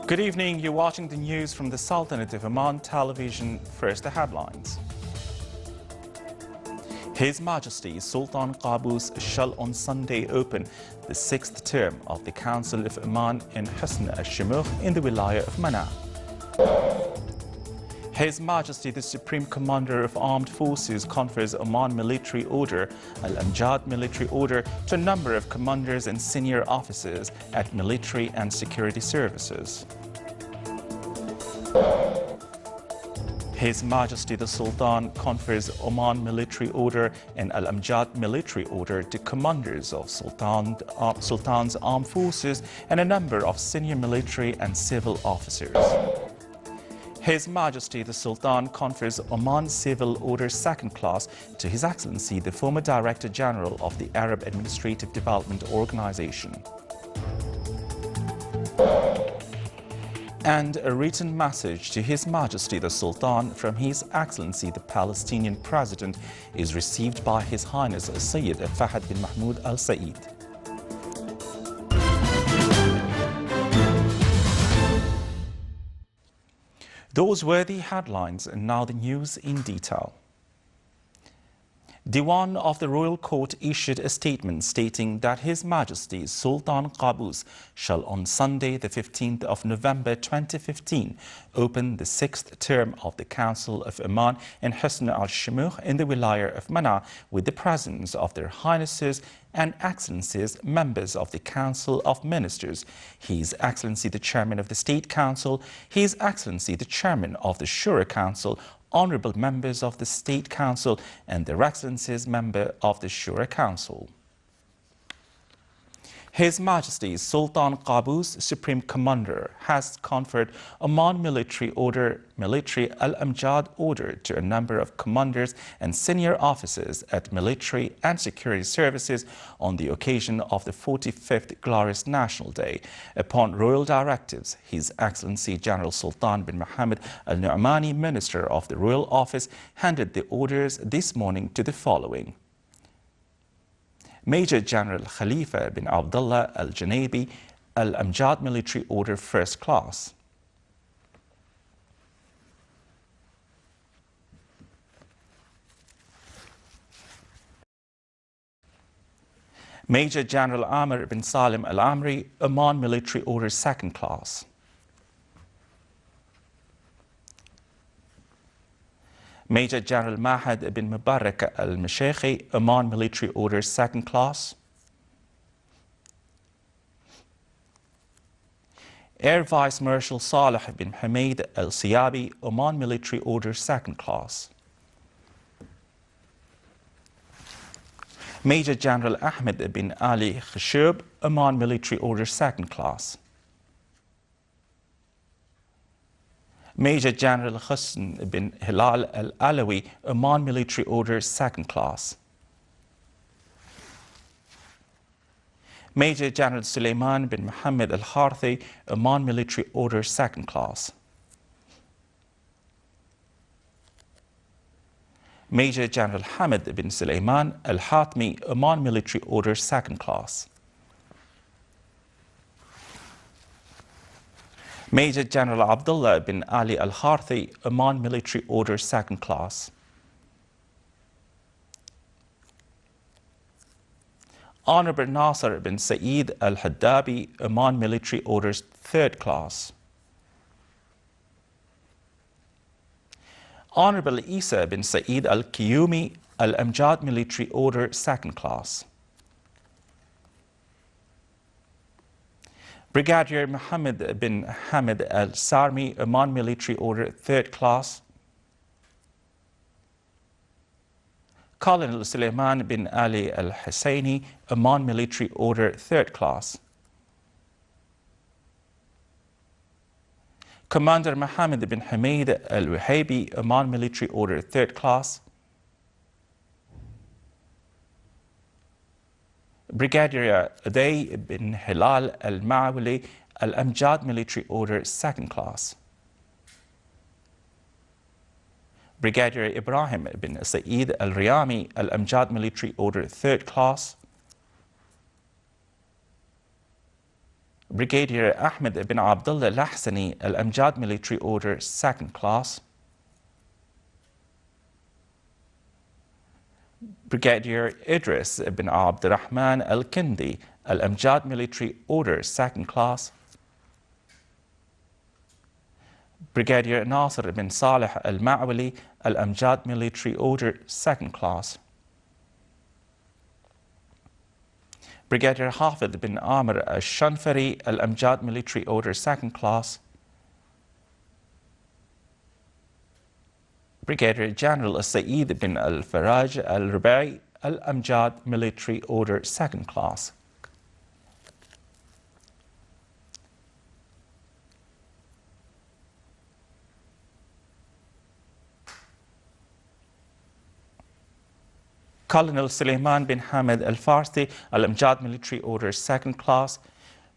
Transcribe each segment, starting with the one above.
Good evening. You're watching the news from the Sultanate of Oman television. First, the headlines. His Majesty Sultan Qaboos shall on Sunday open the 6th term of the Council of Oman in Husn al-Shimukh in the Wilayah of Mana. His Majesty the Supreme Commander of Armed Forces confers Oman Military Order, Al-Amjad Military Order, to a number of commanders and senior officers at military and security services. His Majesty the Sultan confers Oman Military Order and Al-Amjad Military Order to commanders of Sultan's armed forces and a number of senior military and civil officers. His Majesty the Sultan confers Oman Civil Order 2nd Class to His Excellency the former Director General of the Arab Administrative Development Organization. And a written message to His Majesty the Sultan from His Excellency the Palestinian President is received by His Highness Sayyid Fahd bin Mahmoud Al Saeed. Those were the headlines, and now the news in detail. Diwan of the Royal Court issued a statement stating that His Majesty Sultan Qaboos shall on Sunday the 15th of November 2015 open the 6th term of the Council of Oman in Husn al-Shimukh in the Wilayah of Mana with the presence of Their Highnesses and Excellencies, members of the Council of Ministers, His Excellency the Chairman of the State Council, His Excellency the Chairman of the Shura Council, Honourable members of the State Council and Their Excellencies, member of the Shura Council. His Majesty Sultan Qaboos, Supreme Commander, has conferred Oman Military Order, Military Al-Amjad Order to a number of commanders and senior officers at military and security services on the occasion of the 45th Glorious National Day. Upon royal directives, His Excellency General Sultan bin Mohammed Al-Nu'mani, Minister of the Royal Office, handed the orders this morning to the following. Major General Khalifa bin Abdullah Al-Janabi, Al-Amjad Military Order 1st Class. Major General Amr bin Salim Al-Amri, Oman Military Order 2nd Class. Major General Mahad bin Mubarak al-Mashayikhi, Oman Military Order 2nd Class. Air Vice Marshal Saleh bin Hamid al-Siyabi, Oman Military Order 2nd Class. Major General Ahmed bin Ali Khashub, Oman Military Order 2nd Class. Major General Husn bin Hilal al-Alawi, Oman Military Order 2nd Class. Major General Suleiman bin Mohammed al-Harthi, Oman Military Order 2nd Class. Major General Hamid bin Suleiman al-Hatmi, Oman Military Order 2nd Class. Major General Abdullah bin Ali al-Harthi, Oman Military Order 2nd Class. Honourable Nasser bin Saeed al-Haddabi, Oman Military Orders 3rd Class. Honourable Isa bin Saeed al-Qiyumi, Al-Amjad Military Order 2nd Class. Brigadier Mohammed bin Hamid al-Sarmi, Oman Military Order 3rd Class. Colonel Suleiman bin Ali al-Husseini, Oman Military Order 3rd Class. Commander Mohammed bin Hamid al-Wahabi, Oman Military Order 3rd Class. Brigadier Uday bin Hilal al-Ma'wali, Al-Amjad Military Order 2nd Class. Brigadier Ibrahim bin Saeed al-Riyami, Al-Amjad Military Order 3rd Class. Brigadier Ahmed ibn Abdullah Al-Ahsani, Al-Amjad Military Order, 2nd Class. Brigadier Idris ibn Abdurrahman Al-Kindi, Al-Amjad Military Order, 2nd Class. Brigadier Nasser ibn Saleh Al-Ma'wali, Al-Amjad Military Order, 2nd Class. Brigadier Hafid ibn Amr Al-Shanfari, Al-Amjad Military Order, 2nd Class. Brigadier General Saeed ibn Al-Faraj Al-Rubai, Al-Amjad Military Order, 2nd Class. Colonel Suleiman bin Hamid Al-Farsi, Al-Amjad Military Order, 2nd Class.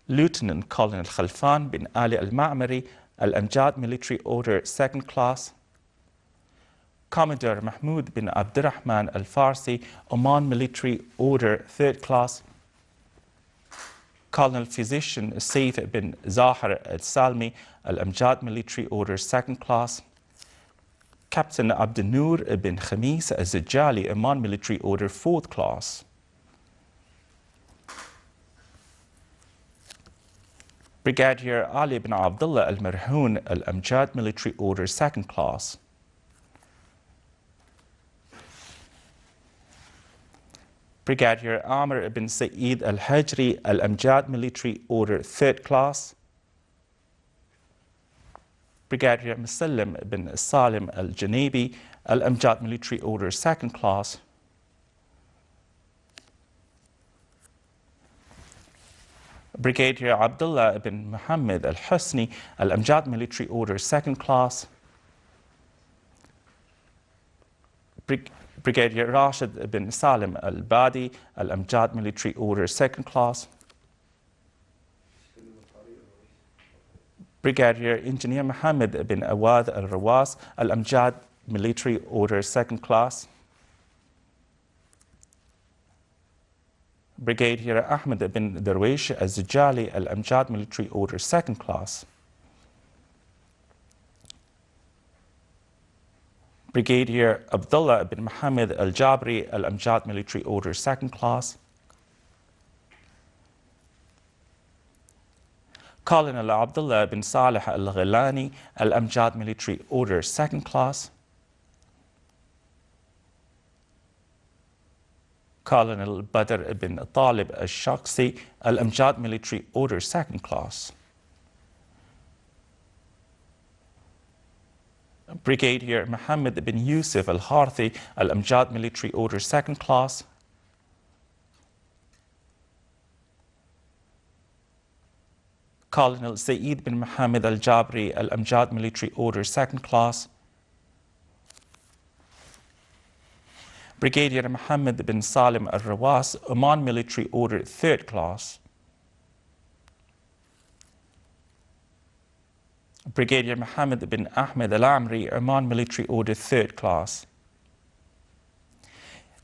Lieutenant Colonel Khalfan bin Ali Al-Ma'mari, Al-Amjad Military Order, 2nd Class. Commodore Mahmoud bin Abdurrahman Al-Farsi, Oman Military Order, 3rd Class. Colonel Physician Saif bin Zahar Al-Salmi, Al-Amjad Military Order, 2nd Class. Captain Abdunur bin Khamis Az-Zajali, Oman Military Order, 4th Class. Brigadier Ali bin Abdullah Al-Marhoon, Al-Amjad Military Order, 2nd Class. Brigadier Amr ibn Saeed Al-Hajri, Al-Amjad Military Order, 3rd Class. Brigadier Musallim ibn Salim Al-Janabi, Al-Amjad Military Order, 2nd Class. Brigadier Abdullah ibn Muhammad Al-Husni, Al-Amjad Military Order, 2nd Class. Brigadier Rashid ibn Salim Al-Badi, Al-Amjad Military Order, 2nd Class. Brigadier Engineer Muhammad ibn Awad Al-Rawas, Al-Amjad Military Order, 2nd Class. Brigadier Ahmed ibn Darwish Az-Zajali, Al-Amjad Military Order, 2nd Class. Brigadier Abdullah ibn Muhammad Al-Jabri, Al-Amjad Military Order, 2nd Class. Colonel Abdullah bin Saleh Al-Ghilani, Al-Amjad Military Order, 2nd Class. Colonel Badr ibn Talib Al-Shaksi, Al-Amjad Military Order, 2nd Class. Brigadier Muhammad bin Yusuf Al-Harthi, Al-Amjad Military Order, 2nd Class. Colonel Saeed bin Muhammad Al-Jabri, Al-Amjad Military Order, 2nd Class. Brigadier Muhammad bin Salim Al-Rawas, Oman Military Order, 3rd Class. Brigadier Muhammad bin Ahmed Al-Amri, Oman Military Order, 3rd Class.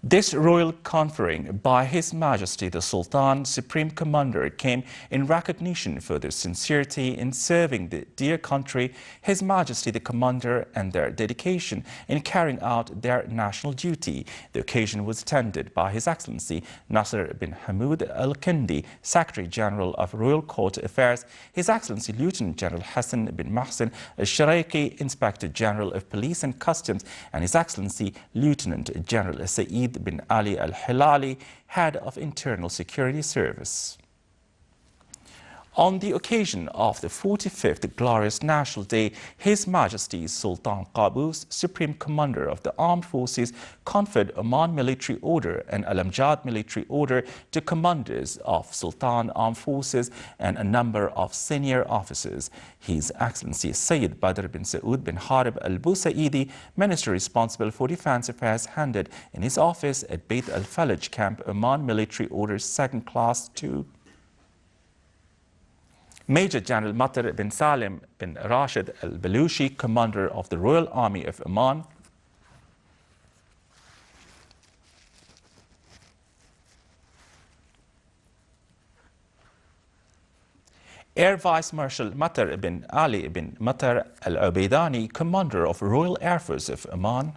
This royal conferring by His Majesty the Sultan, Supreme Commander, came in recognition for their sincerity in serving the dear country, His Majesty the Commander, and their dedication in carrying out their national duty. The occasion was attended by His Excellency Nasser bin Hamoud Al-Kindi, Secretary General of Royal Court Affairs, His Excellency Lieutenant General Hassan bin Mahsen Al-Sharaiki, Inspector General of Police and Customs, and His Excellency Lieutenant General Saeed bin Ali Al-Hilali, Head of Internal Security Service. On the occasion of the 45th Glorious National Day, His Majesty Sultan Qaboos, Supreme Commander of the Armed Forces, conferred Oman Military Order and Al-Amjad Military Order to commanders of Sultan Armed Forces and a number of senior officers. His Excellency Sayyid Badr bin Saud bin Harib Al-Busaidi, Minister responsible for Defense Affairs, handed in his office at Beit Al-Falaj Camp, Oman Military Order, 2nd Class to Major General Matar bin Salim bin Rashid al-Balushi, Commander of the Royal Army of Oman. Air Vice Marshal Matar bin Ali bin Matar al-Ubaidani, Commander of Royal Air Force of Oman,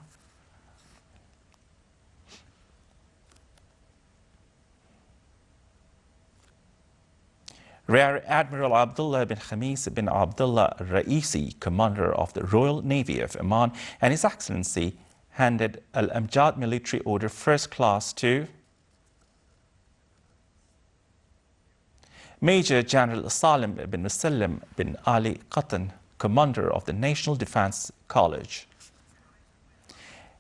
Rear Admiral Abdullah bin Khamis bin Abdullah al-Raisi, Commander of the Royal Navy of Oman, and His Excellency handed Al-Amjad Military Order First Class to Major General Salim bin Musallim bin Ali Qatan, Commander of the National Defense College.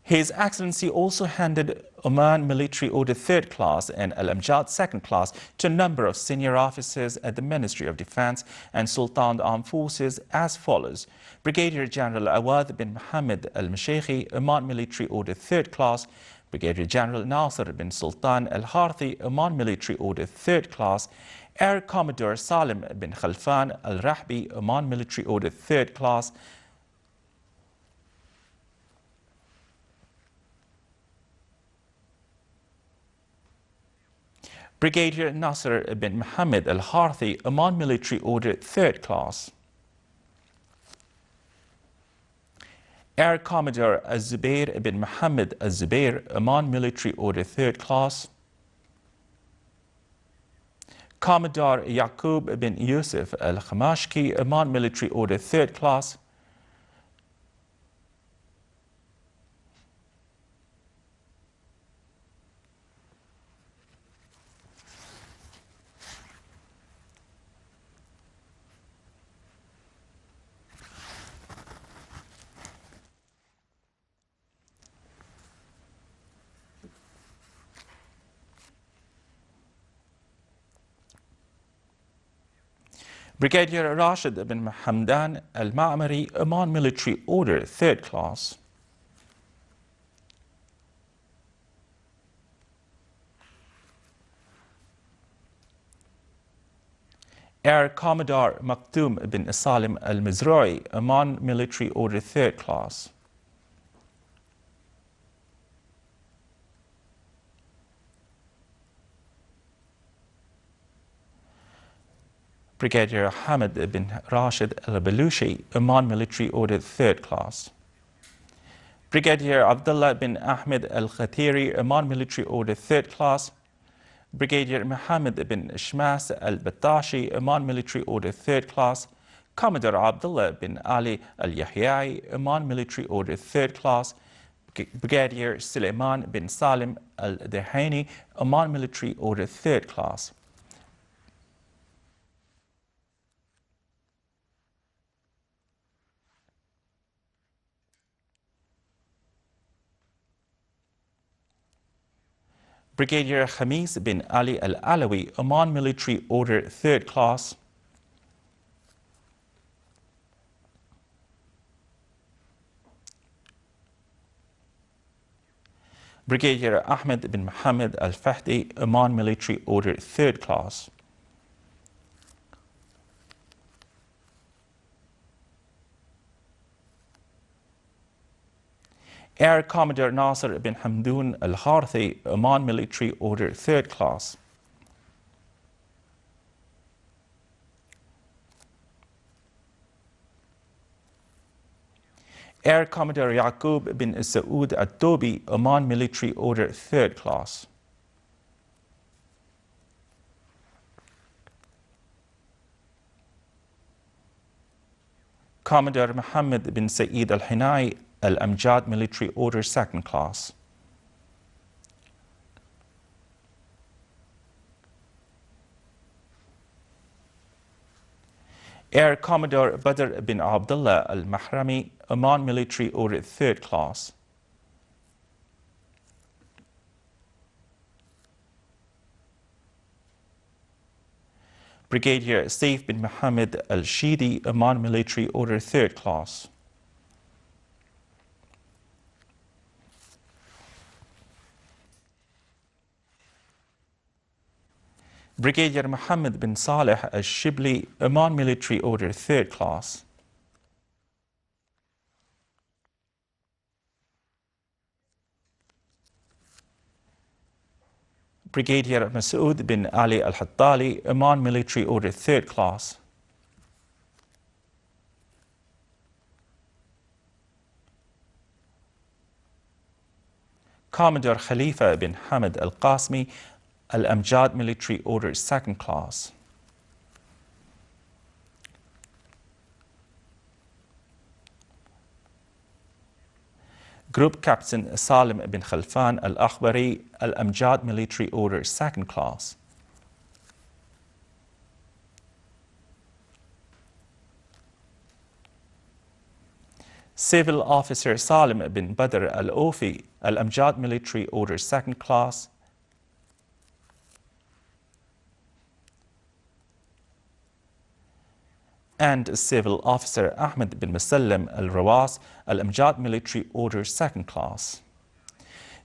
His Excellency also handed Oman Military Order 3rd Class and Al-Amjad 2nd Class to a number of senior officers at the Ministry of Defense and Sultan Armed Forces as follows. Brigadier General Awad bin Mohammed Al-Mashayikhi, Oman Military Order 3rd Class. Brigadier General Nasser bin Sultan Al-Harthi, Oman Military Order 3rd Class. Air Commodore Salim bin Khalfan Al-Rahbi, Oman Military Order 3rd Class. Brigadier Nasser bin Mohammed Al-Harthi, Oman Military Order 3rd Class. Air Commodore Zubair bin Mohammed Zubair, Oman Military Order 3rd Class. Commodore Yaqub bin Yusuf Al-Khamashki, Oman Military Order 3rd Class. Brigadier Rashid bin Hamdan Al-Ma'mari, Oman Military Order 3rd Class. Air Commodore Maktoum bin Salim Al-Mizra'i, Oman Military Order 3rd Class. Brigadier Hamid bin Rashid Al-Balushi, Oman Military Order 3rd Class. Brigadier Abdullah bin Ahmed Al-Khatiri, Oman Military Order 3rd Class. Brigadier Mohammed bin Shmas Al-Battashi, Oman Military Order 3rd Class. Commodore Abdullah bin Ali Al-Yahyai, Oman Military Order 3rd Class. Brigadier Suleiman bin Salim Al-Dahani, Oman Military Order 3rd Class. Brigadier Khamis bin Ali Al-Alawi, Oman Military Order 3rd Class. Brigadier Ahmed bin Mohammed Al-Fahdi, Oman Military Order 3rd Class. Air Commodore Nasser bin Hamdoun Al-Harthi, Oman Military Order 3rd Class. Air Commodore Yaqub bin Saud At-Tobi, Oman Military Order 3rd Class. Commodore Mohammed bin Saeed Al-Hinai, Al-Amjad Military Order 2nd Class. Air Commodore Badr bin Abdullah Al-Mahrami, Oman Military Order 3rd Class. Brigadier Saif bin Mohammed Al-Shidi, Oman Military Order 3rd Class. Brigadier Mohammed bin Saleh Al-Shibli, Oman Military Order 3rd Class. Brigadier Masoud bin Ali Al-Hattali, Oman Military Order 3rd Class. Commodore Khalifa bin Hamad Al Qasmi, Al Amjad Military Order 2nd Class. Group Captain Salim bin Khalfan Al Akhbari, Al Amjad Military Order 2nd Class. Civil Officer Salim bin Badr Al Ofi, Al Amjad Military Order 2nd Class. And Civil Officer Ahmed bin Musallam Al Rawas, Al Amjad Military Order 2nd Class.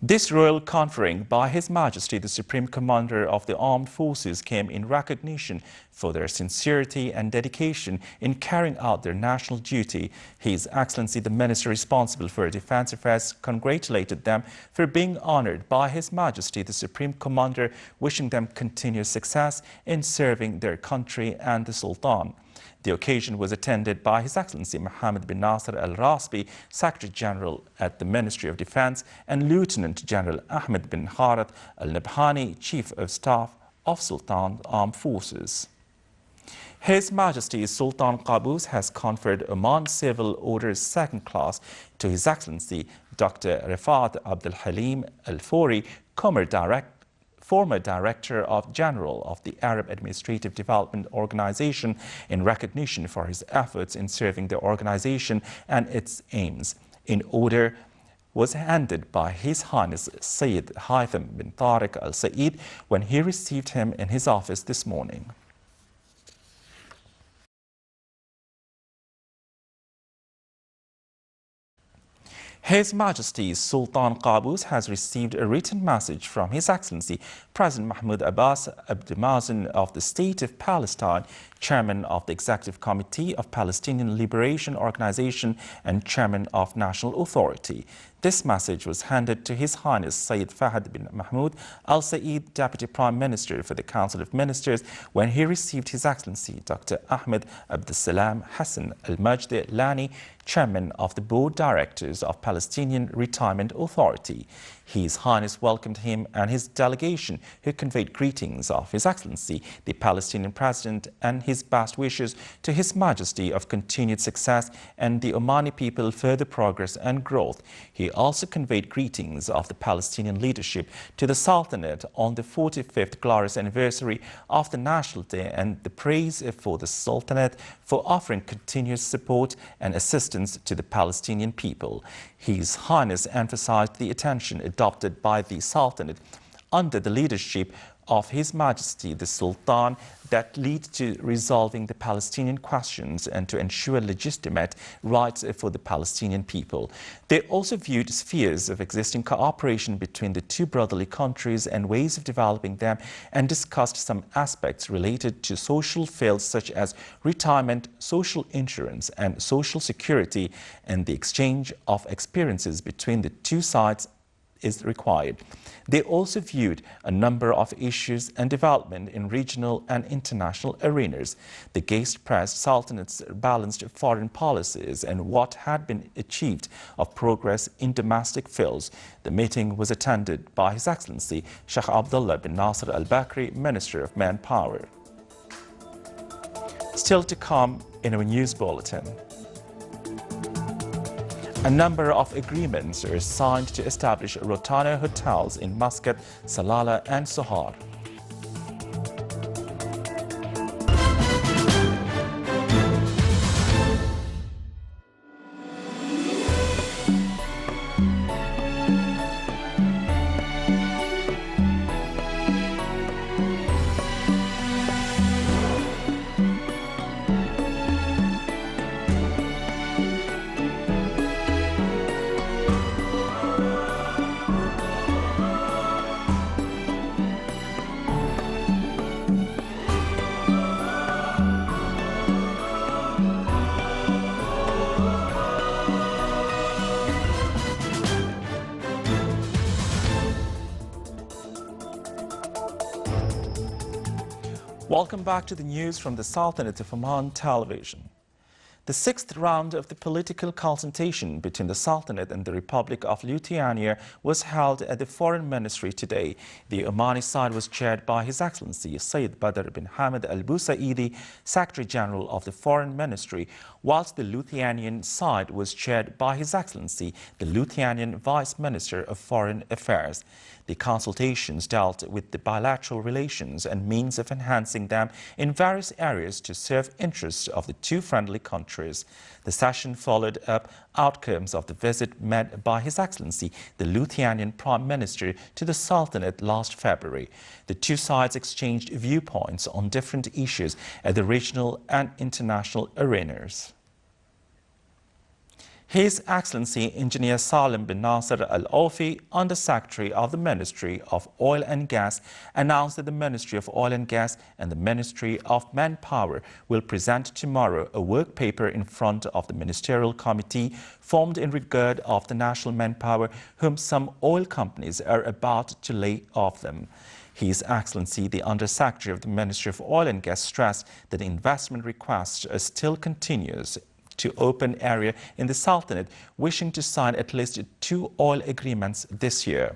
This royal conferring by His Majesty the Supreme Commander of the Armed Forces came in recognition for their sincerity and dedication in carrying out their national duty. His Excellency the Minister responsible for Defence Affairs congratulated them for being honoured by His Majesty the Supreme Commander, wishing them continued success in serving their country and the Sultan. The occasion was attended by His Excellency Mohammed bin Nasser Al Rasbi, Secretary General at the Ministry of Defence, and Lieutenant General Ahmed bin Khalid Al Nabhani, Chief of Staff of Sultan's Armed Forces. His Majesty Sultan Qaboos has conferred Oman Civil Orders 2nd Class to His Excellency Dr. Rifat Abdul Halim Al Fori, former Director General of the Arab Administrative Development Organization, in recognition for his efforts in serving the organization and its aims. An order was handed by His Highness Sayyid Haytham bin Tariq Al Said when he received him in his office this morning. His Majesty Sultan Qaboos has received a written message from His Excellency President Mahmoud Abbas Abdelmazen of the State of Palestine, Chairman of the Executive Committee of Palestinian Liberation Organization and Chairman of National Authority. This message was handed to His Highness Sayyid Fahad bin Mahmoud Al Said, Deputy Prime Minister for the Council of Ministers, when he received His Excellency Dr. Ahmed Abdussalam Hassan Al Majdi Lani, Chairman of the Board Directors of Palestinian Retirement Authority. His Highness welcomed him and his delegation, who conveyed greetings of His Excellency, the Palestinian President, and his best wishes to His Majesty of continued success and the Omani people further progress and growth. He also conveyed greetings of the Palestinian leadership to the Sultanate on the 45th glorious anniversary of the National Day and the praise for the Sultanate for offering continuous support and assistance to the Palestinian people. His Highness emphasized the attention adopted by the Sultanate under the leadership of His Majesty the Sultan that lead to resolving the Palestinian questions and to ensure legitimate rights for the Palestinian people. They also viewed spheres of existing cooperation between the two brotherly countries and ways of developing them, and discussed some aspects related to social fields such as retirement, social insurance and social security, and the exchange of experiences between the two sides is required. They also viewed a number of issues and development in regional and international arenas. The guest pressed Sultanate's balanced foreign policies and what had been achieved of progress in domestic fields. The meeting was attended by His Excellency Sheikh Abdullah bin Nasser Al Bakri, Minister of Manpower. Still to come in our news bulletin. A number of agreements are signed to establish Rotana hotels in Muscat, Salalah and Sohar. Welcome back to the news from the Sultanate of Oman Television. The sixth round of the political consultation between the Sultanate and the Republic of Lithuania was held at the Foreign Ministry today. The Omani side was chaired by His Excellency Sayyid Badr bin Hamad Al Busaidi, Secretary General of the Foreign Ministry, whilst the Lithuanian side was chaired by His Excellency, the Lithuanian Vice Minister of Foreign Affairs. The consultations dealt with the bilateral relations and means of enhancing them in various areas to serve interests of the two friendly countries. The session followed up outcomes of the visit made by His Excellency, the Lithuanian Prime Minister, to the Sultanate last February. The two sides exchanged viewpoints on different issues at the regional and international arenas. His Excellency Engineer Salim bin Nasser Al-Aufi, Under-Secretary of the Ministry of Oil and Gas, announced that the Ministry of Oil and Gas and the Ministry of Manpower will present tomorrow a work paper in front of the Ministerial Committee formed in regard of the national manpower whom some oil companies are about to lay off them. His Excellency, the Under-Secretary of the Ministry of Oil and Gas, stressed that investment requests are still continuous to open area in the Sultanate, wishing to sign at least 2 oil agreements this year.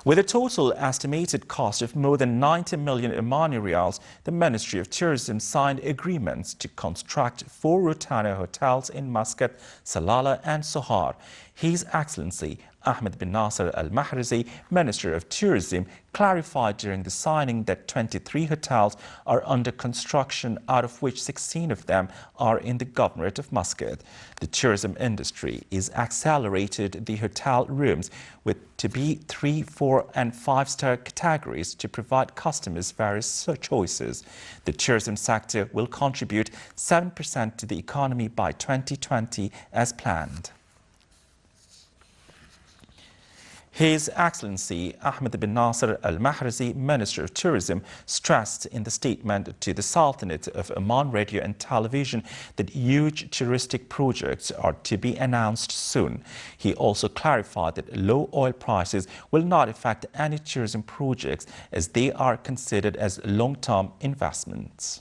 With a total estimated cost of more than 90 million Omani riyals, the Ministry of Tourism signed agreements to construct 4 Rotana hotels in Muscat, Salalah and Sohar. His Excellency Ahmed bin Nasser Al-Mahrizi, Minister of Tourism, clarified during the signing that 23 hotels are under construction, out of which 16 of them are in the Governorate of Muscat. The tourism industry is accelerated the hotel rooms with to be 3, 4 and 5-star categories to provide customers various choices. The tourism sector will contribute 7% to the economy by 2020 as planned. His Excellency Ahmed bin Nasser Al-Mahrizi, Minister of Tourism, stressed in the statement to the Sultanate of Oman Radio and Television that huge touristic projects are to be announced soon. He also clarified that low oil prices will not affect any tourism projects as they are considered as long-term investments.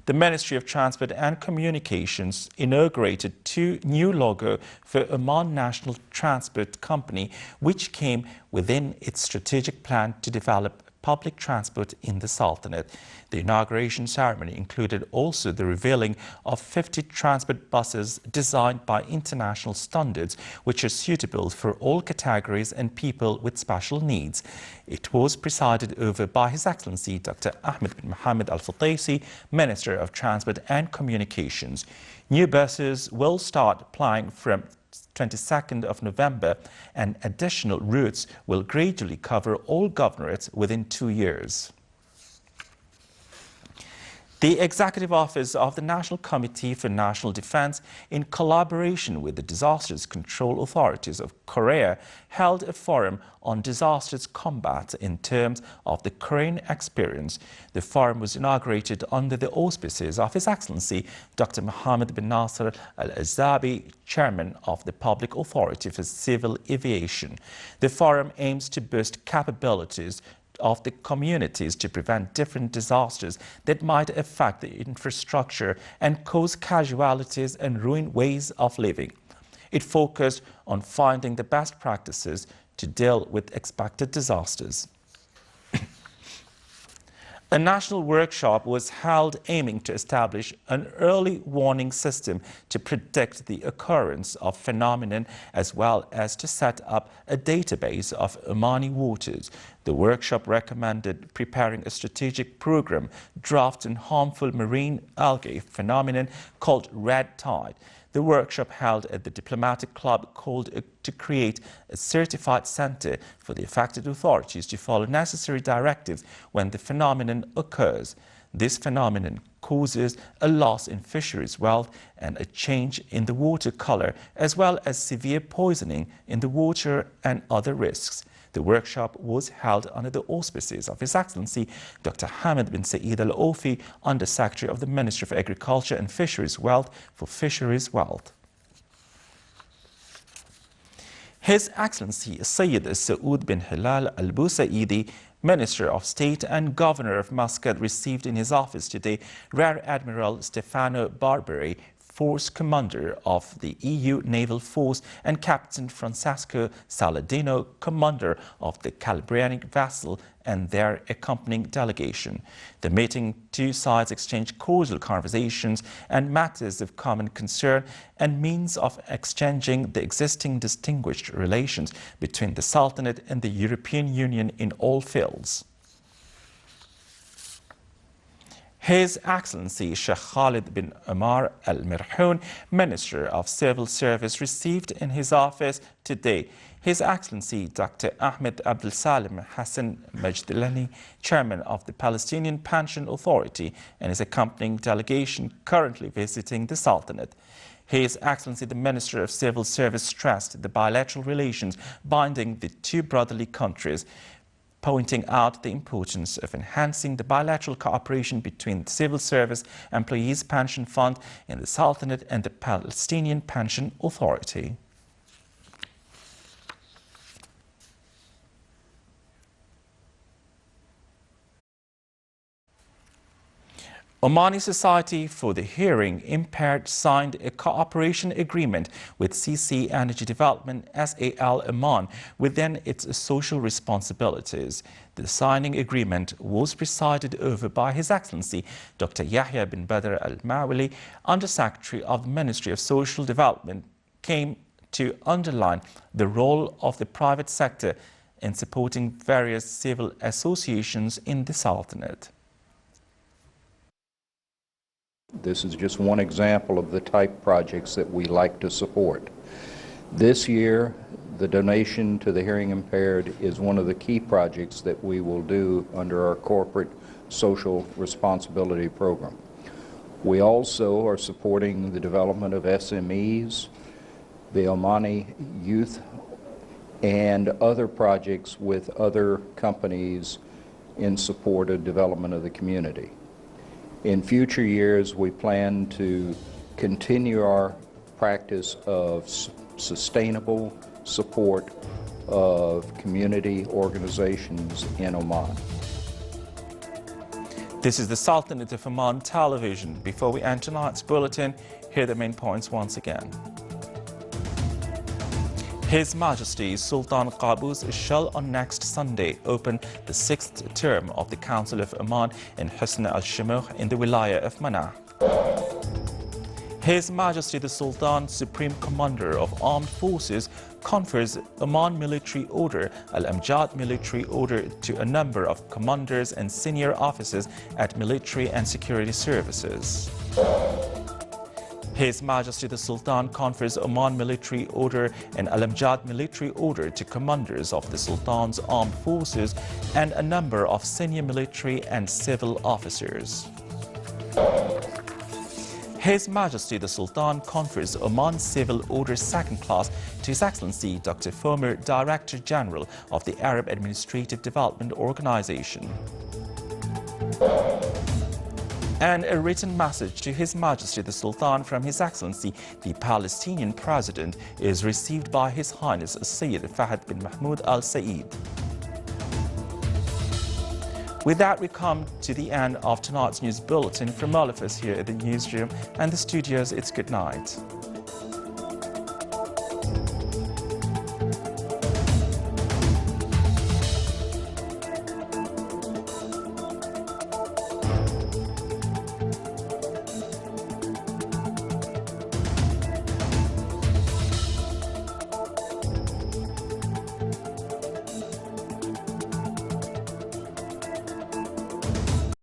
The Ministry of Transport and Communications inaugurated 2 new logos for Oman National Transport Company, which came within its strategic plan to develop public transport in the Sultanate. The inauguration ceremony included also the revealing of 50 transport buses designed by international standards, which are suitable for all categories and people with special needs. It was presided over by His Excellency Dr. Ahmed bin Mohammed Al-Futaisi, Minister of Transport and Communications. New buses will start plying from 22nd of November, and additional routes will gradually cover all governorates within 2 years. The Executive Office of the National Committee for National Defense, in collaboration with the Disasters Control Authorities of Korea, held a forum on disasters combat in terms of the Korean experience. The forum was inaugurated under the auspices of His Excellency Dr. Mohammed bin Nasser Al-Azabi, Chairman of the Public Authority for Civil Aviation. The forum aims to boost capabilities of the communities to prevent different disasters that might affect the infrastructure and cause casualties and ruin ways of living. It focused on finding the best practices to deal with expected disasters. A national workshop was held aiming to establish an early warning system to predict the occurrence of phenomenon, as well as to set up a database of Omani waters. The workshop recommended preparing a strategic program draft on harmful marine algae phenomenon called red tide. The workshop held at the Diplomatic Club called to create a certified center for the affected authorities to follow necessary directives when the phenomenon occurs. This phenomenon causes a loss in fisheries wealth and a change in the water color, as well as severe poisoning in the water and other risks. The workshop was held under the auspices of His Excellency Dr. Hamid bin Saeed Al-Aufi, Under-Secretary of the Ministry of Agriculture and Fisheries Wealth for Fisheries Wealth. His Excellency Sayyid Saud bin Hilal Al Busaidi, Minister of State and Governor of Muscat received in his office today Rear Admiral Stefano Barberi, Force Commander of the EU Naval Force, and Captain Francesco Saladino, Commander of the Calabrian vessel, and their accompanying delegation. The meeting, two sides exchanged cordial conversations and matters of common concern and means of exchanging the existing distinguished relations between the Sultanate and the European Union in all fields. His Excellency Sheikh Khalid bin Omar Al Mirhoun, Minister of Civil Service, received in his office today His Excellency Dr. Ahmed Abdel Salim Hassan Majdalani, Chairman of the Palestinian Pension Authority, and his accompanying delegation currently visiting the Sultanate. His Excellency the Minister of Civil Service stressed the bilateral relations binding the two brotherly countries, pointing out the importance of enhancing the bilateral cooperation between the Civil Service Employees Pension Fund in the Sultanate and the Palestinian Pension Authority. Omani Society for the Hearing Impaired signed a cooperation agreement with CC Energy Development SAL Oman within its social responsibilities. The signing agreement was presided over by His Excellency Dr. Yahya bin Badr Al-Mawali, Under-Secretary of the Ministry of Social Development, came to underline the role of the private sector in supporting various civil associations in the Sultanate. This is just one example of the type projects that we like to support. This year, the donation to the hearing impaired is one of the key projects that we will do under our corporate social responsibility program. We also are supporting the development of SMEs, the Omani youth, and other projects with other companies in support of development of the community. In future years, we plan to continue our practice of sustainable support of community organizations in Oman. This is the Sultanate of Oman television. Before we end tonight's bulletin, here are the main points once again. His Majesty Sultan Qaboos shall on next Sunday open the 6th term of the Council of Oman in Husn al-Shamukh in the Wilaya of Manah. His Majesty the Sultan, Supreme Commander of Armed Forces, confers Oman Military Order, Al-Amjad Military Order, to a number of commanders and senior officers at military and security services. His Majesty the Sultan confers Oman Military Order and Al-Amjad Military Order to commanders of the Sultan's armed forces and a number of senior military and civil officers. His Majesty the Sultan confers Oman Civil Order 2nd Class to His Excellency Dr. former Director General of the Arab Administrative Development Organization. And a written message to His Majesty the Sultan from His Excellency the Palestinian President is received by His Highness Sayyid Fahd bin Mahmoud Al Saeed. With that, we come to the end of tonight's news bulletin. From all of us here at the newsroom and the studios, it's good night.